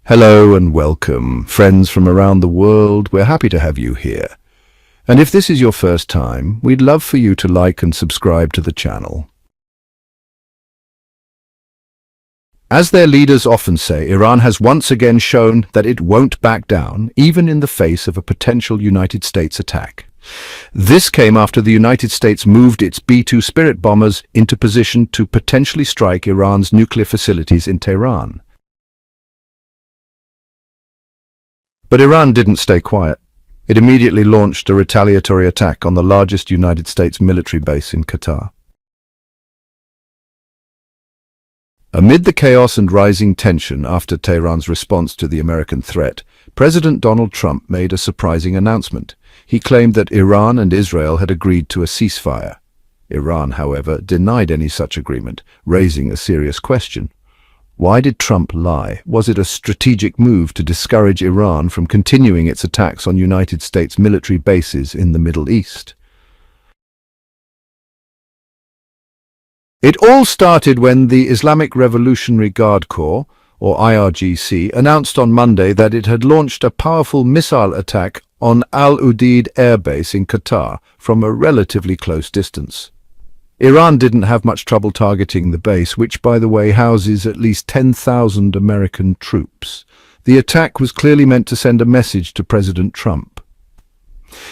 Hello and welcome, friends from around the world. We're happy to have you here. And if this is your first time, we'd love for you to like and subscribe to the channel. As their leaders often say, Iran has once again shown that it won't back down, even in the face of a potential United States attack. This came after the United States moved its B-2 Spirit bombers into position to potentially strike Iran's nuclear facilities in Tehran. But Iran didn't stay quiet. It immediately launched a retaliatory attack on the largest United States military base in Qatar. Amid the chaos and rising tension after Tehran's response to the American threat, President Donald Trump made a surprising announcement. He claimed that Iran and Israel had agreed to a ceasefire. Iran, however, denied any such agreement, raising a serious question. Why did Trump lie? Was it a strategic move to discourage Iran from continuing its attacks on United States military bases in the Middle East? It all started when the Islamic Revolutionary Guard Corps, or IRGC, announced on Monday that it had launched a powerful missile attack on Al Udeid air base in Qatar from a relatively close distance. Iran didn't have much trouble targeting the base, which, by the way, houses at least 10,000 American troops. The attack was clearly meant to send a message to President Trump.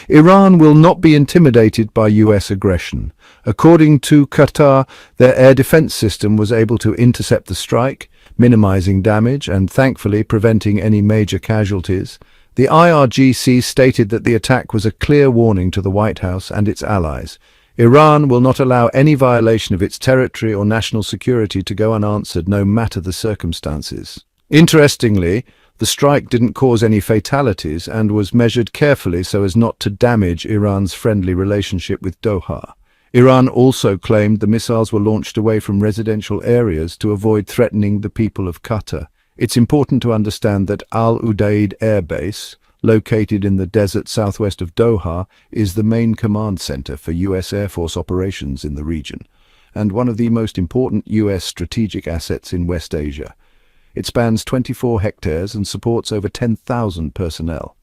Iran will not be intimidated by US aggression. According to Qatar, their air defense system was able to intercept the strike, minimizing damage and, thankfully, preventing any major casualties. The IRGC stated that the attack was a clear warning to the White House and its allies. Iran will not allow any violation of its territory or national security to go unanswered, no matter the circumstances. Interestingly, the strike didn't cause any fatalities and was measured carefully so as not to damage Iran's friendly relationship with Doha. Iran also claimed the missiles were launched away from residential areas to avoid threatening the people of Qatar. It's important to understand that Al Udeid Air Base, located in the desert southwest of Doha, is the main command center for U.S. Air Force operations in the region, and one of the most important U.S. strategic assets in West Asia. It spans 24 hectares and supports over 10,000 personnel.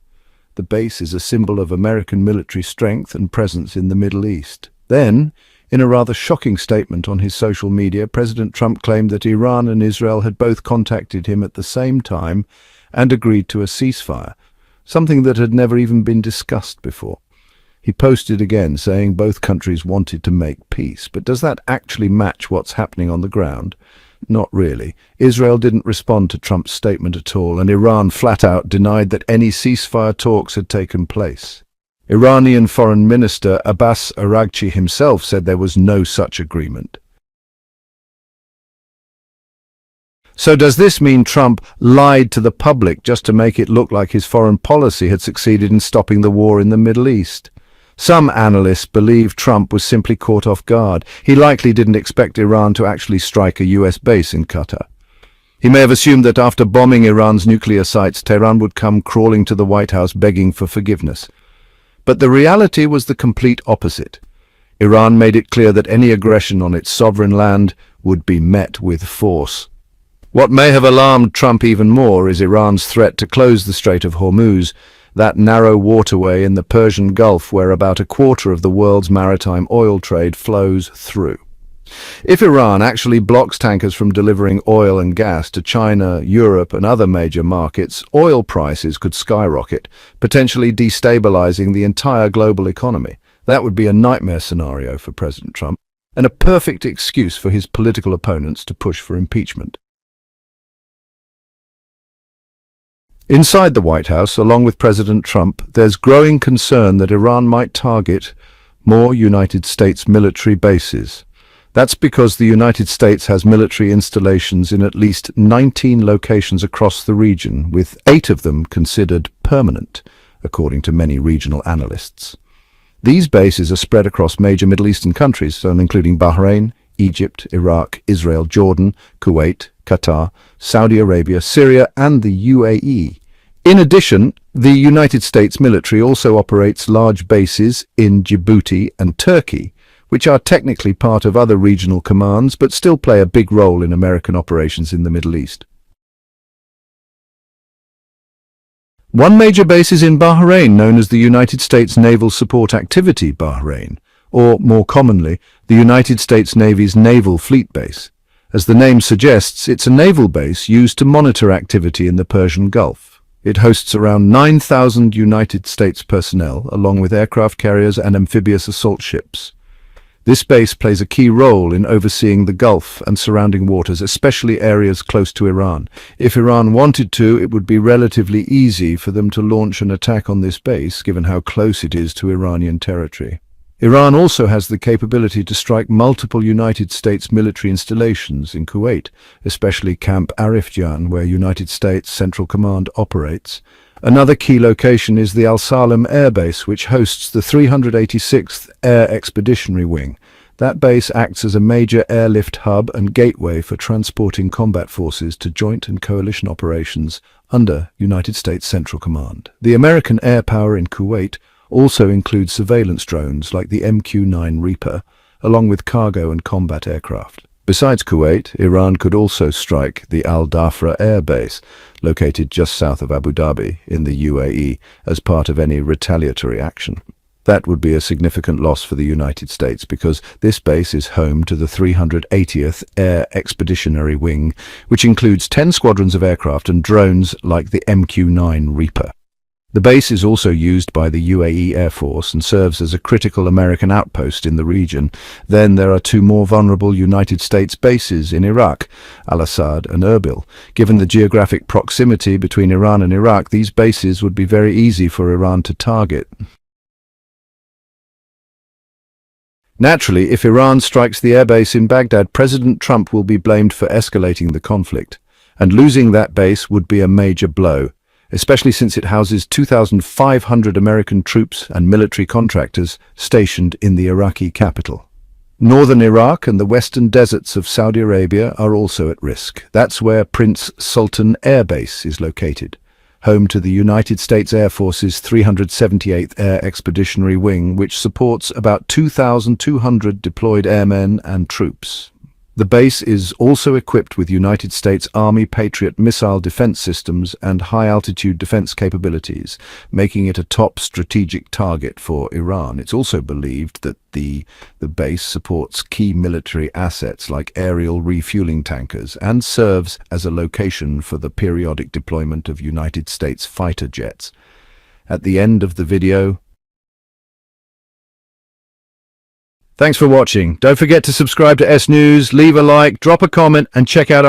The base is a symbol of American military strength and presence in the Middle East. Then, in a rather shocking statement on his social media, President Trump claimed that Iran and Israel had both contacted him at the same time and agreed to a ceasefire, something that had never even been discussed before. He posted again saying both countries wanted to make peace, but does that actually match what's happening on the ground? Not really. Israel didn't respond to Trump's statement at all, and Iran flat out denied that any ceasefire talks had taken place. Iranian Foreign Minister Abbas Araghchi himself said there was no such agreement. So does this mean Trump lied to the public just to make it look like his foreign policy had succeeded in stopping the war in the Middle East? Some analysts believe Trump was simply caught off guard. He likely didn't expect Iran to actually strike a US base in Qatar. He may have assumed that after bombing Iran's nuclear sites, Tehran would come crawling to the White House begging for forgiveness. But the reality was the complete opposite. Iran made it clear that any aggression on its sovereign land would be met with force. What may have alarmed Trump even more is Iran's threat to close the Strait of Hormuz, that narrow waterway in the Persian Gulf where about a quarter of the world's maritime oil trade flows through. If Iran actually blocks tankers from delivering oil and gas to China, Europe, and other major markets, oil prices could skyrocket, potentially destabilizing the entire global economy. That would be a nightmare scenario for President Trump, and a perfect excuse for his political opponents to push for impeachment. Inside the White House, along with President Trump, there's growing concern that Iran might target more United States military bases. That's because the United States has military installations in at least 19 locations across the region, with 8 of them considered permanent, according to many regional analysts. These bases are spread across major Middle Eastern countries, including Bahrain, Egypt, Iraq, Israel, Jordan, Kuwait, Qatar, Saudi Arabia, Syria, and the UAE. In addition, the United States military also operates large bases in Djibouti and Turkey, which are technically part of other regional commands but still play a big role in American operations in the Middle East. One major base is in Bahrain, known as the United States Naval Support Activity Bahrain, or more commonly, the United States Navy's Naval Fleet Base. As the name suggests, it's a naval base used to monitor activity in the Persian Gulf. It hosts around 9,000 United States personnel, along with aircraft carriers and amphibious assault ships. This base plays a key role in overseeing the Gulf and surrounding waters, especially areas close to Iran. If Iran wanted to, it would be relatively easy for them to launch an attack on this base, given how close it is to Iranian territory. Iran also has the capability to strike multiple United States military installations in Kuwait, especially Camp Arifjan, where United States Central Command operates. Another key location is the Al Salem Air Base, which hosts the 386th Air Expeditionary Wing. That base acts as a major airlift hub and gateway for transporting combat forces to joint and coalition operations under United States Central Command. The American air power in Kuwait also includes surveillance drones like the MQ-9 Reaper, along with cargo and combat aircraft. Besides Kuwait, Iran could also strike the Al Dhafra Air Base, located just south of Abu Dhabi in the UAE, as part of any retaliatory action. That would be a significant loss for the United States because this base is home to the 380th Air Expeditionary Wing, which includes 10 squadrons of aircraft and drones like the MQ-9 Reaper. The base is also used by the UAE Air Force and serves as a critical American outpost in the region. Then there are two more vulnerable United States bases in Iraq, Al-Assad and Erbil. Given the geographic proximity between Iran and Iraq, these bases would be very easy for Iran to target. Naturally, if Iran strikes the airbase in Baghdad, President Trump will be blamed for escalating the conflict, and losing that base would be a major blow, especially since it houses 2,500 American troops and military contractors stationed in the Iraqi capital. Northern Iraq and the western deserts of Saudi Arabia are also at risk. That's where Prince Sultan Air Base is located, home to the United States Air Force's 378th Air Expeditionary Wing, which supports about 2,200 deployed airmen and troops. The base is also equipped with United States Army Patriot missile defense systems and high-altitude defense capabilities, making it a top strategic target for Iran. It's also believed that the base supports key military assets like aerial refueling tankers and serves as a location for the periodic deployment of United States fighter jets. At the end of the video, thanks for watching. Don't forget to subscribe to S News, leave a like, drop a comment, and check out our